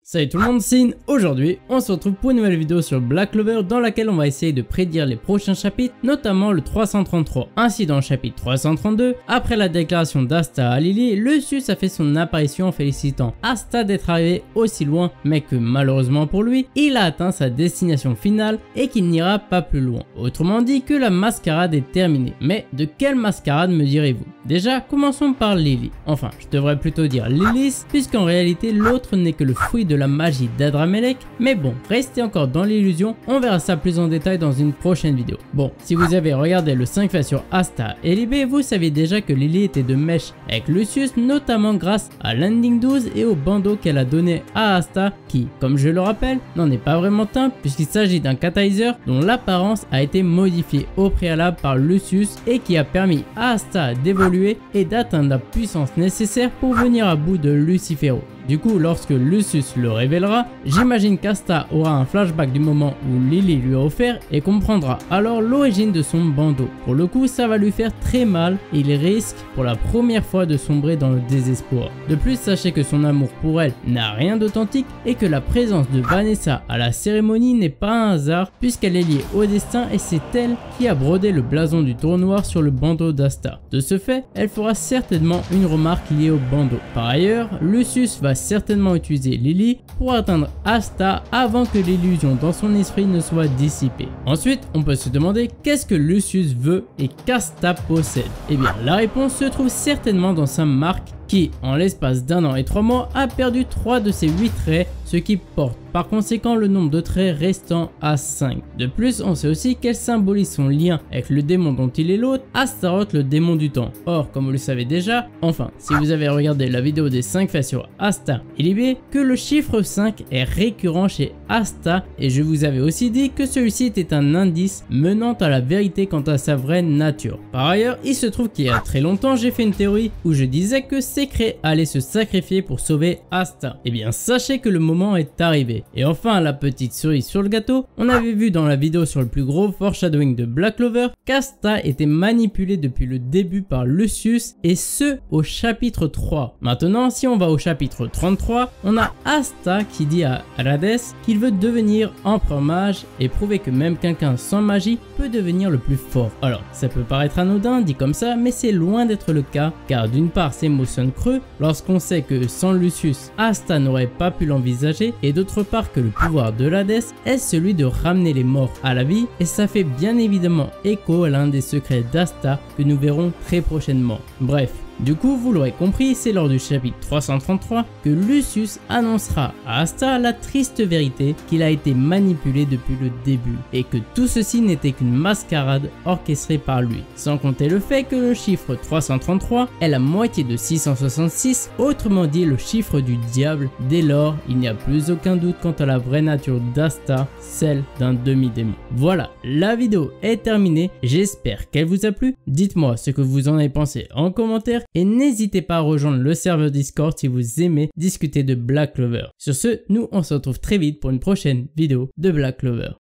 Salut tout le monde, c'est In. Aujourd'hui, on se retrouve pour une nouvelle vidéo sur Black Clover dans laquelle on va essayer de prédire les prochains chapitres, notamment le 333. Ainsi, dans le chapitre 332, après la déclaration d'Asta à Lily, Lucius a fait son apparition en félicitant Asta d'être arrivé aussi loin, mais que malheureusement pour lui, il a atteint sa destination finale et qu'il n'ira pas plus loin. Autrement dit que la mascarade est terminée. Mais de quelle mascarade me direz-vous? Déjà, commençons par Lily. Enfin, je devrais plutôt dire Lilith, puisqu'en réalité l'autre n'est que le fruit de la magie d'Adramelech, mais bon, restez encore dans l'illusion, on verra ça plus en détail dans une prochaine vidéo. Bon, si vous avez regardé le 5 fois sur Asta et Libé, vous savez déjà que Lily était de mèche avec Lucius, notamment grâce à l'Ending 12 et au bandeau qu'elle a donné à Asta, qui, comme je le rappelle, n'en est pas vraiment un, puisqu'il s'agit d'un catalyseur dont l'apparence a été modifiée au préalable par Lucius et qui a permis à Asta d'évoluer et d'atteindre la puissance nécessaire pour venir à bout de Lucifero. Du coup, lorsque Lucius le révélera, j'imagine qu'Asta aura un flashback du moment où Lily lui a offert et comprendra alors l'origine de son bandeau. Pour le coup, ça va lui faire très mal et il risque pour la première fois de sombrer dans le désespoir. De plus, sachez que son amour pour elle n'a rien d'authentique et que la présence de Vanessa à la cérémonie n'est pas un hasard puisqu'elle est liée au destin et c'est elle qui a brodé le blason du tour noir sur le bandeau d'Asta. De ce fait, elle fera certainement une remarque liée au bandeau. Par ailleurs, Lucius va certainement utiliser Lily pour atteindre Asta avant que l'illusion dans son esprit ne soit dissipée. Ensuite, on peut se demander qu'est-ce que Lucius veut et qu'Asta possède. Eh bien, la réponse se trouve certainement dans sa marque qui, en l'espace d'un an et 3 mois, a perdu 3 de ses 8 traits, ce qui porte par conséquent le nombre de traits restant à 5. De plus, on sait aussi qu'elle symbolise son lien avec le démon dont il est l'hôte, Astaroth, le démon du temps. Or, comme vous le savez déjà, enfin, si vous avez regardé la vidéo des 5 faits sur Asta et Libé, que le chiffre 5 est récurrent chez Asta et je vous avais aussi dit que celui-ci était un indice menant à la vérité quant à sa vraie nature. Par ailleurs, il se trouve qu'il y a très longtemps, j'ai fait une théorie où je disais que Secret allait se sacrifier pour sauver Asta. Et bien sachez que le moment est arrivé. Et enfin la petite cerise sur le gâteau, on avait vu dans la vidéo sur le plus gros foreshadowing de Black Clover qu'Asta était manipulée depuis le début par Lucius et ce au chapitre 3. Maintenant si on va au chapitre 33, on a Asta qui dit à Hades qu'il veut devenir empereur mage et prouver que même quelqu'un sans magie peut devenir le plus fort. Alors ça peut paraître anodin dit comme ça mais c'est loin d'être le cas car d'une part ces mots sonnent creux lorsqu'on sait que sans Lucius, Asta n'aurait pas pu l'envisager et d'autre part que le pouvoir de l'Hadès est celui de ramener les morts à la vie et ça fait bien évidemment écho à l'un des secrets d'Asta que nous verrons très prochainement. Bref. Du coup, vous l'aurez compris, c'est lors du chapitre 333 que Lucius annoncera à Asta la triste vérité qu'il a été manipulé depuis le début et que tout ceci n'était qu'une mascarade orchestrée par lui. Sans compter le fait que le chiffre 333 est la moitié de 666, autrement dit le chiffre du diable. Dès lors, il n'y a plus aucun doute quant à la vraie nature d'Asta, celle d'un demi-démon. Voilà, la vidéo est terminée, j'espère qu'elle vous a plu. Dites-moi ce que vous en avez pensé en commentaire. Et n'hésitez pas à rejoindre le serveur Discord si vous aimez discuter de Black Clover. Sur ce, nous on se retrouve très vite pour une prochaine vidéo de Black Clover.